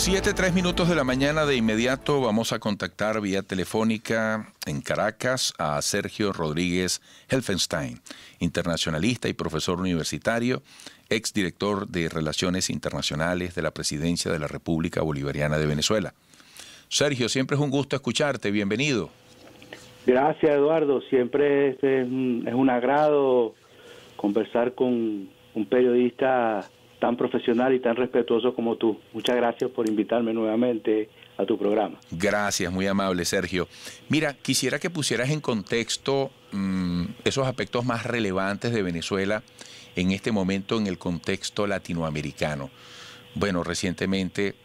7:03 de la mañana. De inmediato vamos a contactar vía telefónica en Caracas a Sergio Rodríguez Helfenstein, internacionalista y profesor universitario, exdirector de Relaciones Internacionales de la Presidencia de la República Bolivariana de Venezuela. Sergio, siempre es un gusto escucharte. Bienvenido. Gracias, Eduardo. Siempre es un agrado conversar con un periodista tan profesional y tan respetuoso como tú. Muchas gracias por invitarme nuevamente a tu programa. Gracias, muy amable, Sergio. Mira, quisiera que pusieras en contexto esos aspectos más relevantes de Venezuela en este momento en el contexto latinoamericano. Bueno, recientemente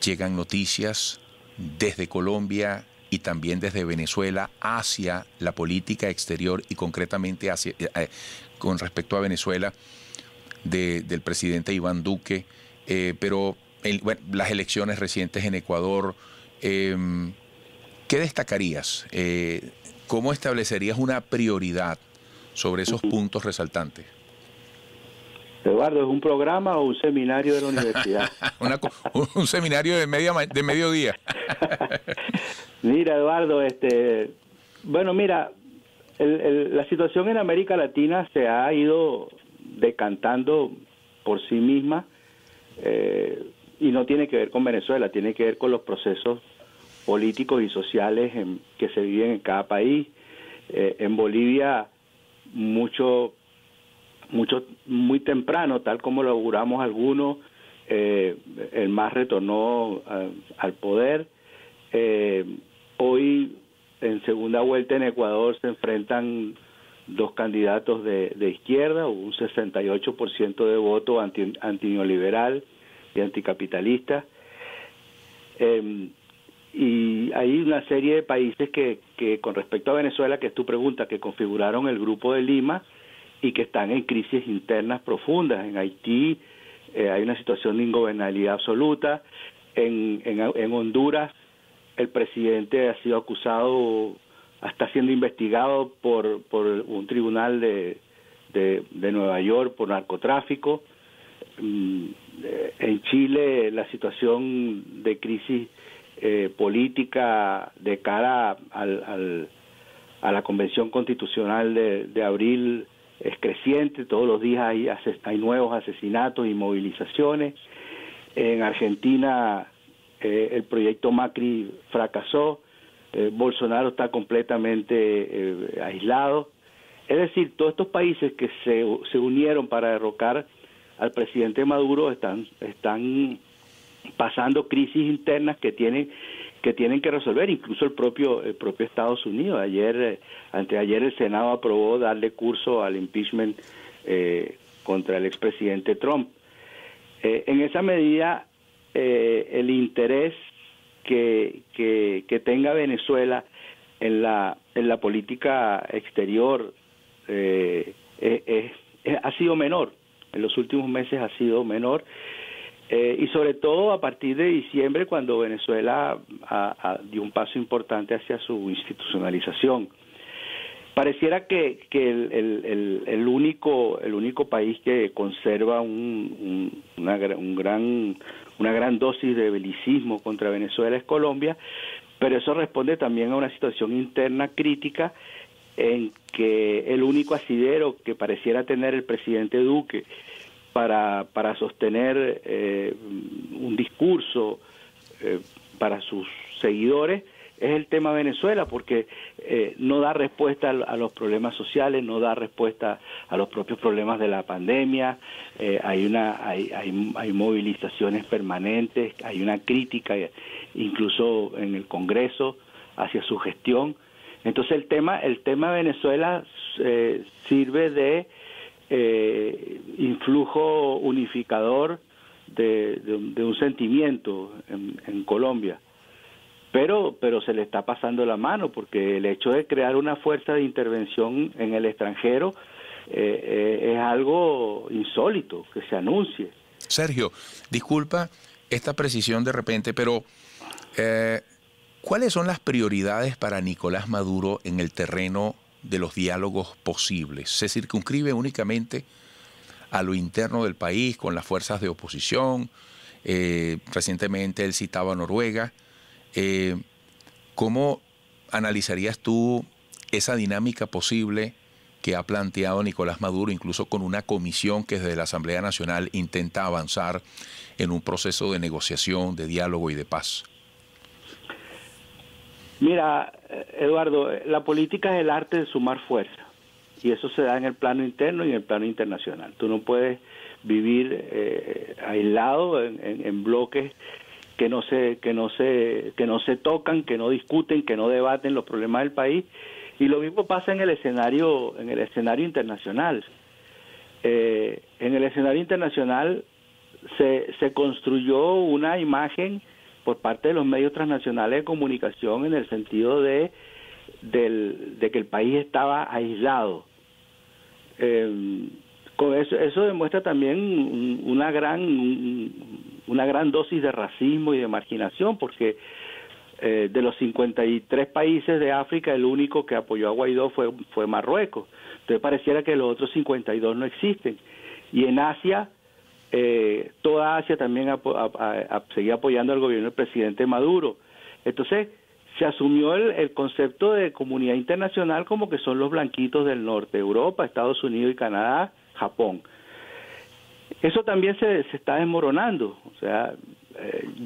llegan noticias desde Colombia y también desde Venezuela hacia la política exterior y concretamente hacia, con respecto a Venezuela, del presidente Iván Duque, pero bueno, las elecciones recientes en Ecuador, ¿qué destacarías? ¿Cómo establecerías una prioridad sobre esos puntos resaltantes? Eduardo, ¿es un programa o un seminario de la universidad? Un seminario de mediodía. Mira, Eduardo, bueno, mira, la situación en América Latina se ha ido decantando por sí misma y no tiene que ver con Venezuela, tiene que ver con los procesos políticos y sociales que se viven en cada país. En Bolivia, muy temprano, tal como lo auguramos algunos, el MAS retornó al poder. Hoy, en segunda vuelta en Ecuador, se enfrentan dos candidatos de izquierda, un 68% de voto antineoliberal y anticapitalista. Y hay una serie de países que con respecto a Venezuela, que es tu pregunta, que configuraron el Grupo de Lima y que están en crisis internas profundas. En Haití hay una situación de ingobernabilidad absoluta. En Honduras el presidente ha sido acusado, está siendo investigado por un tribunal de Nueva York por narcotráfico. En Chile la situación de crisis política de cara a la Convención Constitucional de abril es creciente. Todos los días hay nuevos asesinatos y movilizaciones. En Argentina el proyecto Macri fracasó. Bolsonaro está completamente aislado. Es decir, todos estos países que se unieron para derrocar al presidente Maduro están pasando crisis internas que tienen que resolver, incluso el propio Estados Unidos. Anteayer el Senado aprobó darle curso al impeachment contra el expresidente Trump. En esa medida, el interés que tenga Venezuela en la política exterior ha sido menor. En los últimos meses ha sido menor. Y sobre todo a partir de diciembre, cuando Venezuela dio un paso importante hacia su institucionalización. Pareciera que el único país que conserva una gran dosis de belicismo contra Venezuela es Colombia, pero eso responde también a una situación interna crítica en que el único asidero que pareciera tener el presidente Duque para sostener un discurso para sus seguidores es el tema Venezuela, porque no da respuesta a los problemas sociales, no da respuesta a los propios problemas de la pandemia. Hay movilizaciones permanentes, hay una crítica incluso en el Congreso hacia su gestión. Entonces el tema Venezuela sirve de influjo unificador de un sentimiento en Colombia, pero se le está pasando la mano, porque el hecho de crear una fuerza de intervención en el extranjero es algo insólito que se anuncie. Sergio, disculpa esta precisión de repente, pero ¿cuáles son las prioridades para Nicolás Maduro en el terreno de los diálogos posibles? ¿Se circunscribe únicamente a lo interno del país con las fuerzas de oposición? Recientemente él citaba a Noruega. ¿Cómo analizarías tú esa dinámica posible que ha planteado Nicolás Maduro, incluso con una comisión que desde la Asamblea Nacional intenta avanzar en un proceso de negociación, de diálogo y de paz? Mira, Eduardo, la política es el arte de sumar fuerza, y eso se da en el plano interno y en el plano internacional. Tú no puedes vivir aislado en bloques que no se tocan, que no discuten, que no debaten los problemas del país. Y lo mismo pasa en el escenario internacional. En el escenario internacional se construyó una imagen por parte de los medios transnacionales de comunicación en el sentido de que el país estaba aislado. Con eso demuestra también una gran dosis de racismo y de marginación, porque de los 53 países de África, el único que apoyó a Guaidó fue Marruecos. Entonces pareciera que los otros 52 no existen. Y en Asia, toda Asia también seguía apoyando al gobierno del presidente Maduro. Entonces se asumió el concepto de comunidad internacional como que son los blanquitos del norte, Europa, Estados Unidos y Canadá, Japón. Eso también se está desmoronando. O sea,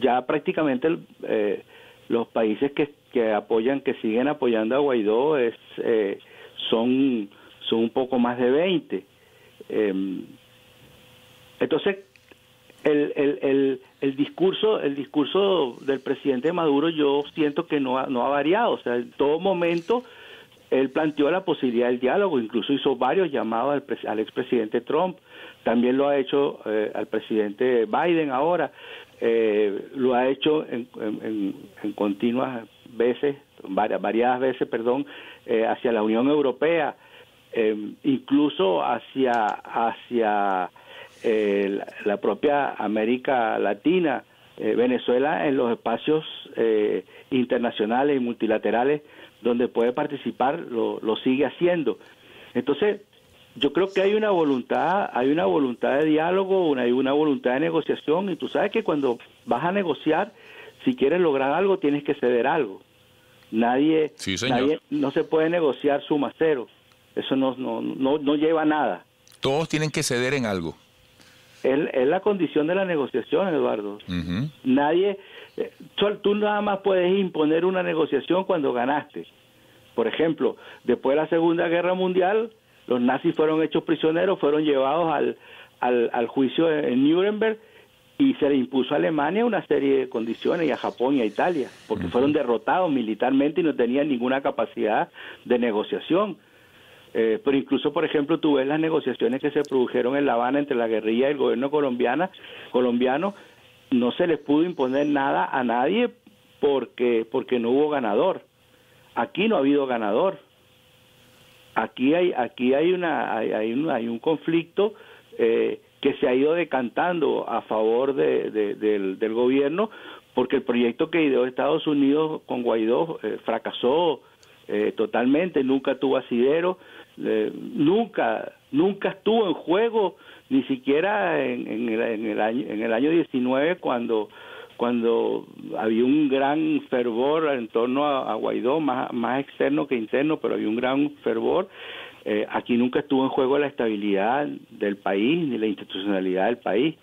ya prácticamente los países que siguen apoyando a Guaidó son un poco más de 20. Entonces, el discurso del presidente Maduro, yo siento que no ha variado. O sea, en todo momento él planteó la posibilidad del diálogo, incluso hizo varios llamados al expresidente Trump, también lo ha hecho al presidente Biden ahora, lo ha hecho en continuas veces, variadas veces, hacia la Unión Europea, incluso hacia la propia América Latina. Venezuela en los espacios internacionales y multilaterales donde puede participar lo sigue haciendo. Entonces yo creo que hay una voluntad de diálogo, hay una voluntad de negociación, y tú sabes que cuando vas a negociar, si quieres lograr algo tienes que ceder algo. Nadie no se puede negociar suma cero. Eso no lleva a nada. Todos tienen que ceder en algo. Es la condición de la negociación, Eduardo. Nadie, tú nada más puedes imponer una negociación cuando ganaste. Por ejemplo, después de la Segunda Guerra Mundial, los nazis fueron hechos prisioneros, fueron llevados al juicio en Nuremberg, y se le impuso a Alemania una serie de condiciones, y a Japón y a Italia, porque fueron derrotados militarmente y no tenían ninguna capacidad de negociación. Pero incluso, por ejemplo, tú ves las negociaciones que se produjeron en La Habana entre la guerrilla y el gobierno colombiano, no se les pudo imponer nada a nadie porque no hubo ganador. Aquí no ha habido ganador. Aquí hay un conflicto que se ha ido decantando a favor del gobierno, porque el proyecto que ideó Estados Unidos con Guaidó fracasó totalmente, nunca tuvo asidero, nunca estuvo en juego, ni siquiera en el año 19 cuando había un gran fervor en torno a Guaidó, más externo que interno, pero había un gran fervor. Aquí nunca estuvo en juego la estabilidad del país ni la institucionalidad del país.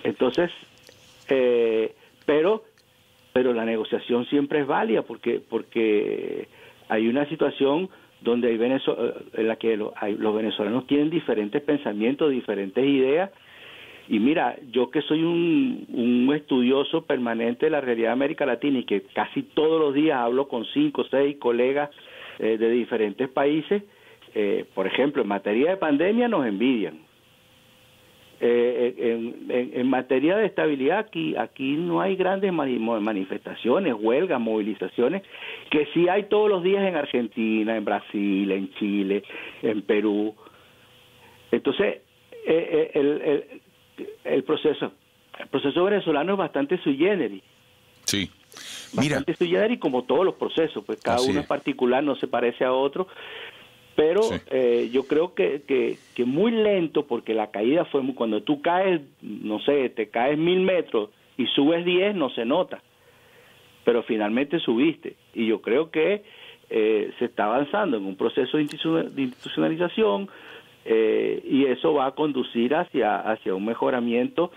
Entonces, pero la negociación siempre es válida porque hay una situación donde en la que los venezolanos tienen diferentes pensamientos, diferentes ideas. Y mira, yo que soy un estudioso permanente de la realidad de América Latina y que casi todos los días hablo con 5 o 6 colegas de diferentes países, por ejemplo, en materia de pandemia nos envidian. En materia de estabilidad, aquí no hay grandes manifestaciones, huelgas, movilizaciones, que sí hay todos los días en Argentina, en Brasil, en Chile, en Perú. Entonces, el proceso venezolano es bastante sui generis. Sí. Bastante sui generis, como todos los procesos, pues cada uno es particular, no se parece a otro. Pero Sí. yo creo que muy lento, porque la caída fue cuando tú caes, no sé, te caes 1000 metros y subes 10, no se nota, pero finalmente subiste. Y yo creo que se está avanzando en un proceso de institucionalización, y eso va a conducir hacia un mejoramiento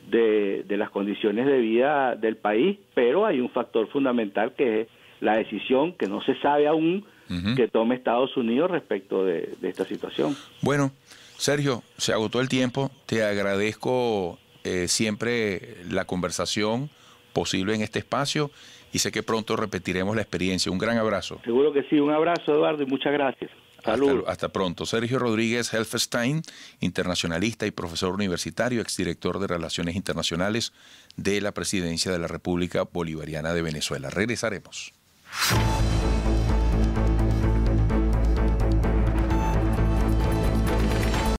de las condiciones de vida del país, pero hay un factor fundamental que es la decisión que no se sabe aún que tome Estados Unidos respecto de esta situación. Bueno, Sergio, se agotó el tiempo. Te agradezco siempre la conversación posible en este espacio y sé que pronto repetiremos la experiencia. Un gran abrazo. Seguro que sí. Un abrazo, Eduardo, y muchas gracias. Saludos. Hasta pronto. Sergio Rodríguez Helfestein, internacionalista y profesor universitario, exdirector de Relaciones Internacionales de la Presidencia de la República Bolivariana de Venezuela. Regresaremos.